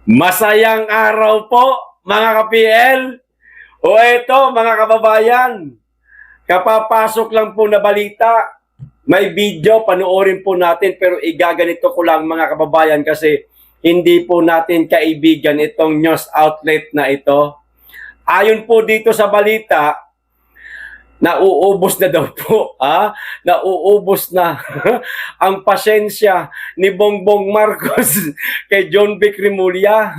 Masayang araw po mga ka-PL. O ito mga kababayan, kapapasok lang po na balita. May video, panoorin po natin pero igaganito ko lang mga kababayan kasi hindi po natin kaibigan itong news outlet na ito. Ayon po dito sa balita, nauubos na daw po, nauubos na ang pasensya ni Bongbong Marcos kay John Vic Remulla.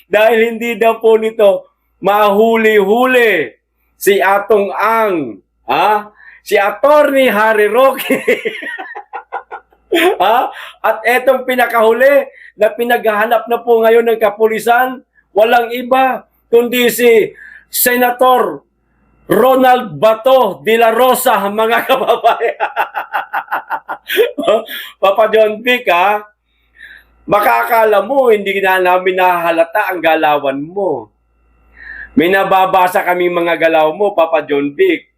Dahil hindi daw po nito mahuli-huli si Atong Ang, si Attorney Harry Roque. At etong pinakahuli na pinaghahanap na po ngayon ng kapulisan, walang iba kundi si Senator Ronald Bato de la Rosa, mga kababayan. Papa John Vic, makakala mo hindi na namin nahahalata ang galawan mo. May nababasa kami mga galaw mo, Papa John Vic.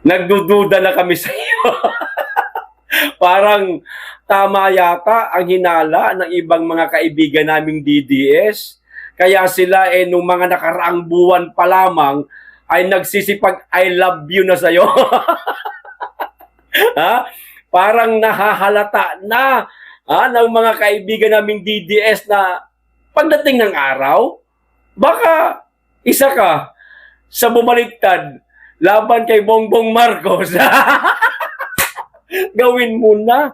Nagdududa na kami sa iyo. Parang tama yata ang hinala ng ibang mga kaibigan naming DDS. Kaya sila nung mga nakaraang buwan pa lamang ay nagsisipag I love you na sa'yo. Parang nahahalata na ng mga kaibigan naming DDS na pagdating ng araw, baka isa ka sa bumaliktad laban kay Bongbong Marcos. Gawin mo na.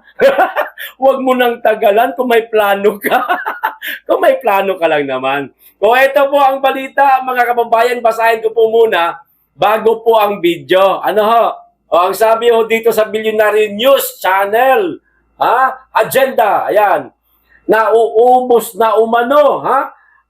Huwag mo nang tagalan kung may plano ka. Kung may plano ka lang naman. O ito po ang balita, mga kababayan, basahin ko po muna bago po ang video. Ano ho? O ang sabi ho dito sa Billionaire News Channel, agenda, ayan. Nauubos na umano,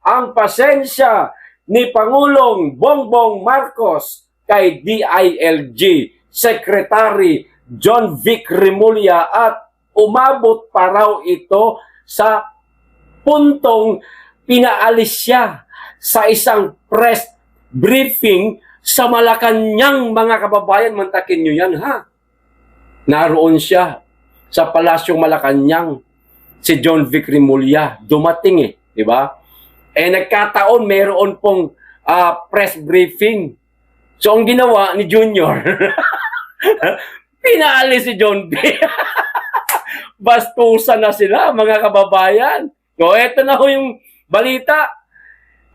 ang pasensya ni Pangulong Bongbong Marcos kay DILG Secretary John Vic Remulla at umabot pa raw ito sa puntong pinaalis siya sa isang press briefing sa Malacanang, mga kababayan. Mantakin nyo yan, Naroon siya sa Palasyong Malacanang, si John Vic Remulla. Dumating di ba? Nagkataon, mayroon pong press briefing. So, ang ginawa ni Junior, pinaalis si John Vic. Bastusan na sila, mga kababayan. So, eto na ho yung balita.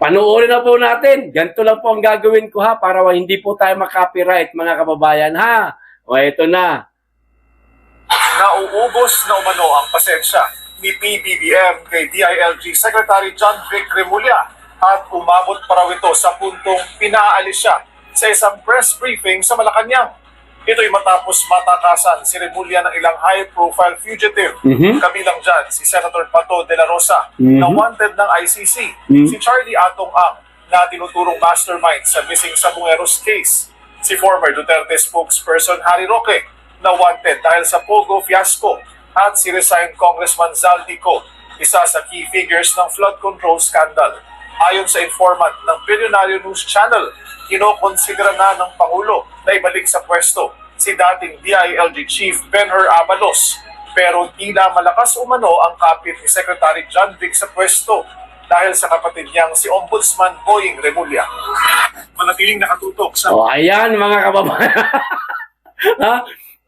Panoorin na po natin. Ganito lang po ang gagawin ko para hindi po tayo makopyright, mga kababayan O, eto na. Nauubos na umano ang pasensya ni PBBM kay DILG Secretary John Vic Remulla at umabot pa raw ito sa puntong pinaalis siya sa isang press briefing sa Malacanang. Ito'y matapos matakasan si Remulla ng ilang high-profile fugitive. Kabilang dyan si Senator Bato de la Rosa na wanted ng ICC, si Charlie Atong Ang na tinuturong mastermind sa missing Sabongeros case, si former Duterte spokesperson Harry Roque na wanted dahil sa Pogo fiasco, at si resigned Congressman Zaldico, isa sa key figures ng flood control scandal. Ayon sa informant ng Billionaire News Channel, kinokonsidera na ng Pangulo na ibalik sa pwesto si dating DILG Chief Benher Abalos, pero tila malakas umano ang kapit ni Secretary John Vic sa pwesto dahil sa kapatid niyang si Ombudsman Boying Remulla. Manatiling nakatutok sa... ayan mga kababayan.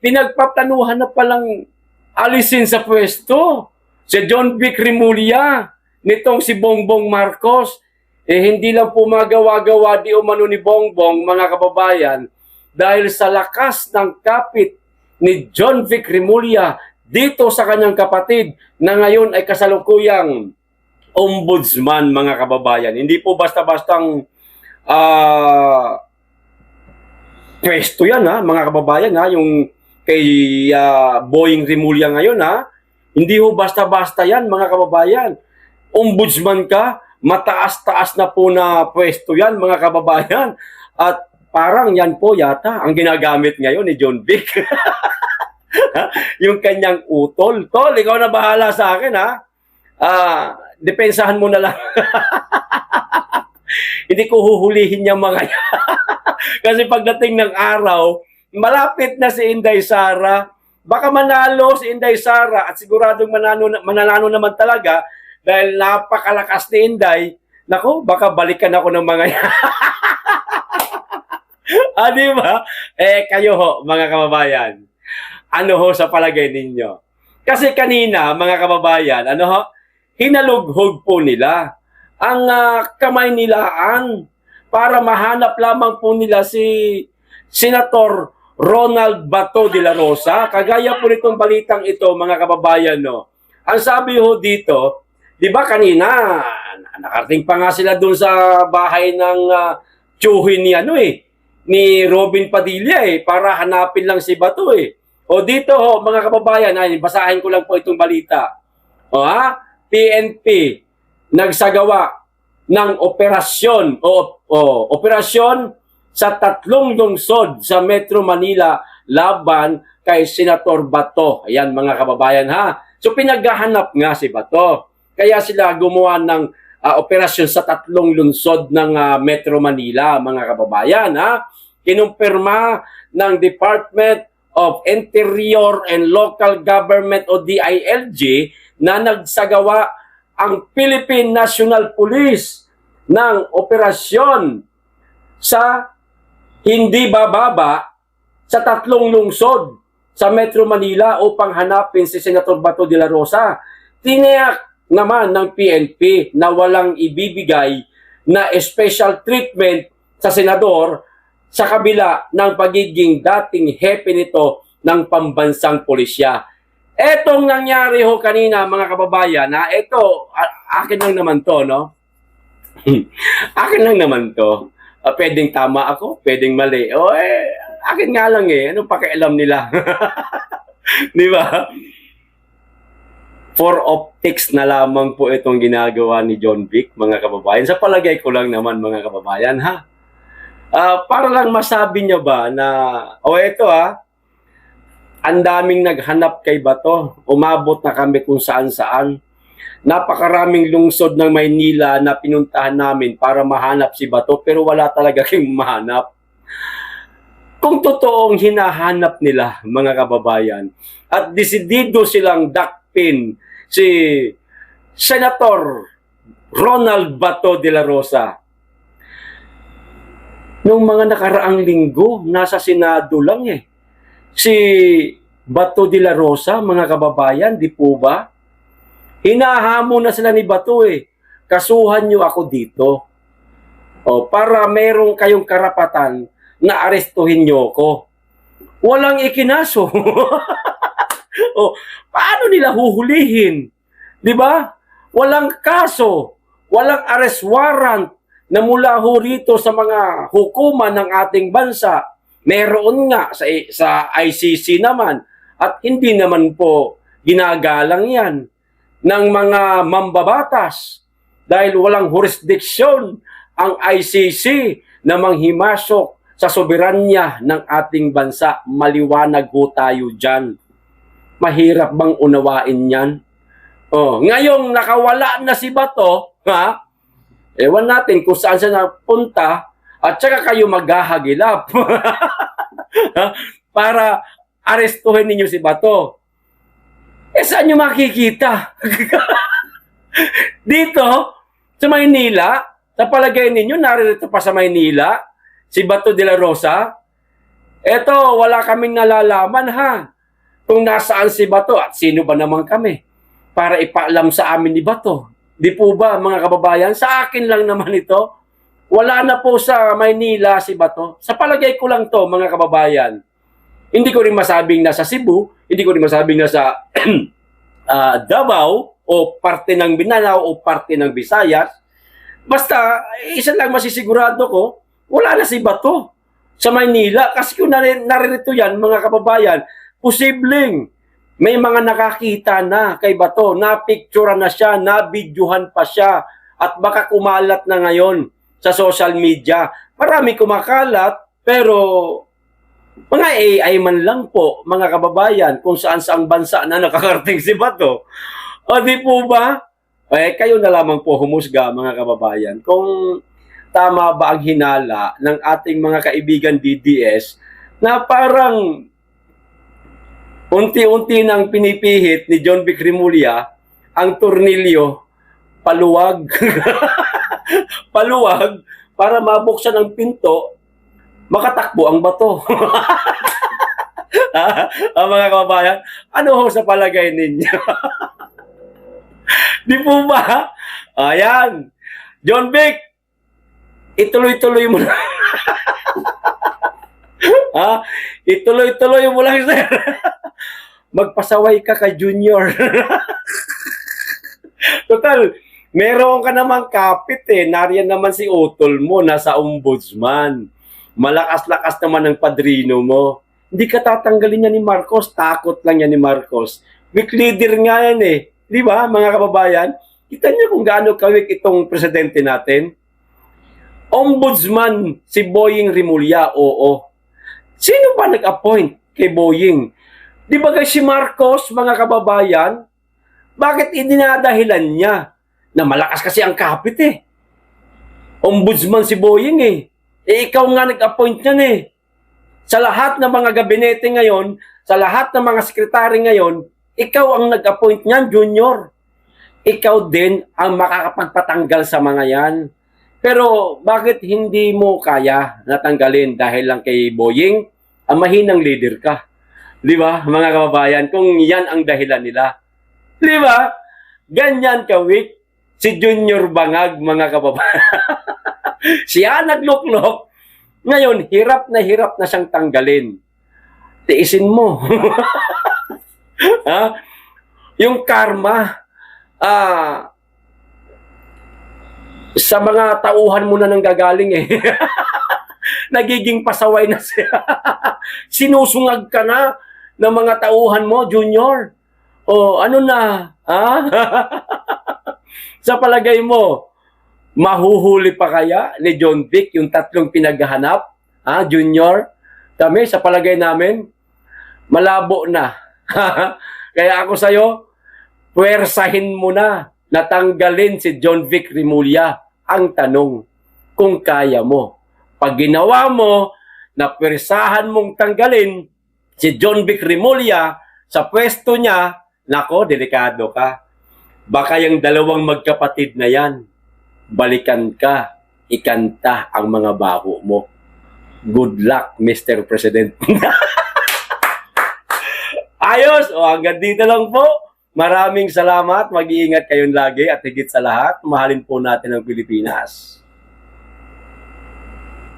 Pinagpaplanuhan na palang alisin sa pwesto si John Vic Remulla nitong si Bongbong Marcos. Hindi lang po magawa-gawa di umano ni Bongbong, mga kababayan, dahil sa lakas ng kapit ni John Vic Remulla dito sa kanyang kapatid na ngayon ay kasalukuyang ombudsman, mga kababayan. Hindi po basta-bastang pwesto yan, mga kababayan, yung kay Boying Remulla ngayon, hindi ho basta-basta yan, mga kababayan. Ombudsman ka, mataas-taas na po na pwesto yan, mga kababayan. At parang yan po yata ang ginagamit ngayon ni John Vic. Yung kanyang utol. Tol, ikaw na bahala sa akin, depensahan mo na lang. Hindi ko huhulihin yung mga yan. Kasi pagdating ng araw, malapit na si Inday Sara, baka manalo si Inday Sara at siguradong mananalo naman talaga dahil napakalakas ni Inday. Nako, baka balikan ako ng mga yan. Di ba? Kayo ho, mga kababayan. Ano ho sa palagay ninyo? Kasi kanina, mga kababayan, hinalughog po nila ang kamay nilaan para mahanap lamang po nila si Senator Ronald Bato de la Rosa. Kagaya po nitong balitang ito, mga kababayan, no. Ang sabi ho dito, di ba kanina, nakarating pa nga sila doon sa bahay ng tiyuhin ni Robin Padilla para hanapin lang si Bato O dito ho, mga kababayan, basahin ko lang po itong balita. PNP nagsagawa ng operasyon operasyon sa 3 lungsod sa Metro Manila laban kay Senator Bato. Ayan, mga kababayan, ha. So pinaghahanap nga si Bato. Kaya sila gumawa ng operasyon sa 3 lungsod ng Metro Manila, mga kababayan, ha. Kinumpirma ng Department of Interior and Local Government o DILG na nagsagawa ang Philippine National Police ng operasyon sa hindi bababa sa 3 lungsod sa Metro Manila upang hanapin si Senator Bato de la Rosa. Tiniyak naman ng PNP na walang ibibigay na special treatment sa senador sa kabila ng pagiging dating hepe nito ng pambansang pulisya. Etong nangyari ho kanina, mga kababayan, ito, akin lang naman to, no? Akin lang naman to. Pwedeng tama ako, pwedeng mali. Akin nga lang anong pakialam nila? Di ba? For optics na lamang po itong ginagawa ni John Vic, mga kababayan. Sa palagay ko lang naman, mga kababayan, ha? Para lang masabi niya ba na, ito ang daming naghanap kay Bato. Umabot na kami kung saan-saan. Napakaraming lungsod ng Maynila na pinuntahan namin para mahanap si Bato, pero wala talaga kayong mahanap. Kung totoong hinahanap nila, mga kababayan, at desidido silang dakpin si Senator Ronald Bato de la Rosa, nung mga nakaraang linggo, nasa Senado lang si Bato de la Rosa, mga kababayan, di po ba? Hinahamon na sila ni Bato Kasuhan nyo ako dito. Para merong kayong karapatan na arestuhin nyo ako. Walang ikinaso. Paano nila huhulihin? Di ba? Walang kaso. Walang arrest warrant na mula ho rito sa mga hukuman ng ating bansa. Meron nga sa ICC naman at hindi naman po ginagalang yan ng mga mambabatas dahil walang jurisdiksyon ang ICC na manghimasok sa soberanya ng ating bansa. Maliwanag ho tayo dyan. Mahirap bang unawain yan? Ngayong nakawala na si Bato, ewan natin kung saan siya napunta. At saka kayo maghahagilap para arestuhin ninyo si Bato. Saan nyo makikita? Dito, sa Maynila, sa palagay ninyo, naririto pa sa Maynila, si Bato de la Rosa. Eto, wala kaming nalalaman kung nasaan si Bato at sino ba naman kami para ipaalam sa amin ni Bato. Di po ba, mga kababayan? Sa akin lang naman ito. Wala na po sa Maynila si Bato. Sa palagay ko lang to, mga kababayan. Hindi ko rin masabing nasa Cebu, hindi ko rin masabing nasa Davao o parte ng Mindanao o parte ng Visayas. Basta, isa lang masisigurado ko, wala na si Bato sa Maynila. Kasi kung naririto yan, mga kababayan, posibleng may mga nakakita na kay Bato, na-picturean na siya, na-videohan pa siya, at baka kumalat na ngayon sa social media. Marami kumakalat, pero mga AI man lang po, mga kababayan, kung saan-saang bansa na nakakarating si Bato. Di po ba? Kayo na lamang po humusga, mga kababayan, kung tama ba ang hinala ng ating mga kaibigan DDS na parang unti-unti nang pinipihit ni John Vic Remulla ang tornilyo paluwag. Paluwag para mabuksan ang pinto, makatakbo ang bato. Ang mga kababayan, ano ho sa palagay ninyo? Di po ba? Ayan. John Vic, ituloy-tuloy mo na. Ituloy-tuloy mo lang, sir. Magpasaway ka kay Junior. Total, meron ka namang kapit eh. Nariyan naman si Utol mo, nasa ombudsman. Malakas-lakas naman ang padrino mo. Hindi ka tatanggalin niya ni Marcos. Takot lang niya ni Marcos. Weak leader nga yan eh. Di ba, mga kababayan? Kita niyo kung gaano kawik itong presidente natin. Ombudsman si Boying Remulla, oo. Sino ba nag-appoint kay Boying? Di ba si Marcos, mga kababayan, bakit idinadahilan niya na malakas kasi ang kapit eh? Ombudsman si Boying eh. Ikaw nga nag-appoint niyan eh. Sa lahat ng mga gabinete ngayon, sa lahat ng mga sekretary ngayon, ikaw ang nag-appoint niyan, Junior. Ikaw din ang makakapagpatanggal sa mga yan. Pero bakit hindi mo kaya natanggalin dahil lang kay Boying? Ang mahinang leader ka. Di ba, mga kababayan? Kung yan ang dahilan nila. Di ba? Ganyan ka-weak si Junior Bangag, mga kababayan. Siya nagluklok. Ngayon, hirap na siyang tanggalin. Tiisin mo. Ha? Yung karma, sa mga tauhan mo na nang gagaling eh. Nagiging pasaway na siya. Sinusungag ka na ng mga tauhan mo, Junior. O ano na? Ha? Sa palagay mo, mahuhuli pa kaya ni John Vic yung tatlong pinaghahanap? Ha, Junior? Kami, sa palagay namin, malabo na. Kaya ako sa'yo, puwersahin mo na natanggalin si John Vic Remulla. Ang tanong, kung kaya mo. Pag ginawa mo, na puwersahan mong tanggalin si John Vic Remulla sa pwesto niya, nako, delikado ka. Baka yung dalawang magkapatid na yan, balikan ka, ikanta ang mga baho mo. Good luck, Mr. President. Ayos! O hanggang dito lang po. Maraming salamat. Mag-iingat kayong lagi at higit sa lahat, mahalin po natin ang Pilipinas.